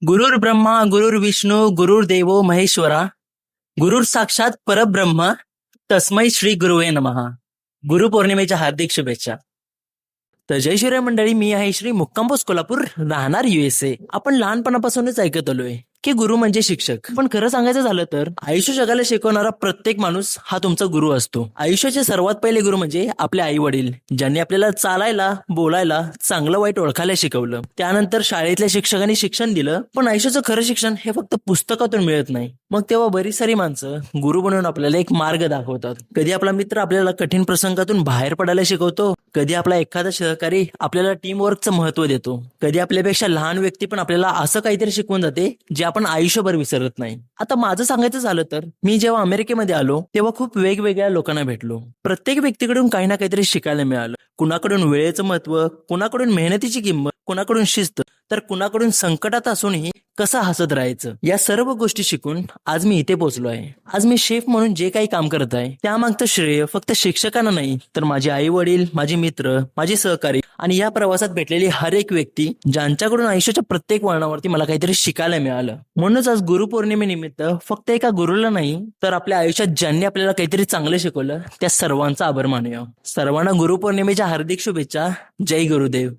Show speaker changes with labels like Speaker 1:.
Speaker 1: गुरुर् ब्रह्मा गुरुर्विष्णू गुरुर्देवो महेश्वरा गुरुर साक्षात परब्रह्म तस्मै श्री गुरुवे नमः. गुरुपौर्णिमेच्या हार्दिक शुभेच्छा. तर जय शिवराय मंडळी, मी आहे श्री मुक्काम पोस्ट कोल्हापूर, राहणार USA. आपण लहानपणापासूनच ऐकत आलोय की गुरु म्हणजे शिक्षक. पण खरं सांगायचं झालं तर आयुष्य जगायला शिकवणारा प्रत्येक माणूस हा तुमचा गुरु असतो. आयुष्याचे सर्वात पहिले गुरु म्हणजे आपले आई वडील, ज्यांनी आपल्याला चालायला, बोलायला, चांगलं वाईट ओळखायला शिकवलं. त्यानंतर शाळेतल्या शिक्षकांनी शिक्षण दिलं. पण आयुष्याचं खरं शिक्षण हे फक्त पुस्तकातून मिळत नाही. मग तेव्हा बरीच सारी माणसं गुरु बनवून आपल्याला एक मार्ग दाखवतात. कधी आपला मित्र आपल्याला कठीण प्रसंगातून बाहेर पडायला शिकवतो, कधी आपला एखादा सहकारी आपल्याला टीम वर्कचं महत्व देतो, कधी आपल्यापेक्षा लहान व्यक्ती पण आपल्याला असं काहीतरी शिकवून जाते जे आपण आयुष्यभर विसरत नाही. आता माझं सांगायचं झालं तर मी जेव्हा अमेरिकेमध्ये आलो तेव्हा खूप वेगवेगळ्या लोकांना भेटलो. प्रत्येक व्यक्तीकडून काही ना काहीतरी शिकायला मिळालं. कुणाकडून वेळेचं महत्व, कुणाकडून मेहनतीची किंमत, कुणाकडून शिस्त, तर कुणाकडून संकटात असूनही कसं हसत राहायचं. या सर्व गोष्टी शिकून आज मी इथे पोहोचलो आहे. आज मी शेफ म्हणून जे काही काम करत आहे त्यामागचं श्रेय फक्त शिक्षकांना नाही, तर माझे आई वडील, माझे मित्र, माझे सहकारी आणि या प्रवासात भेटलेली हर एक व्यक्ती, ज्यांच्याकडून आयुष्याच्या प्रत्येक वळणावरती मला काहीतरी शिकायला मिळालं. म्हणूनच आज गुरुपौर्णिमेनिमित्त फक्त एका गुरुला नाही, तर आपल्या आयुष्यात ज्यांनी आपल्याला काहीतरी चांगलं शिकवलं त्या सर्वांचा आभार मानूया. सर्वांना गुरुपौर्णिमेच्या हार्दिक शुभेच्छा. जय गुरुदेव.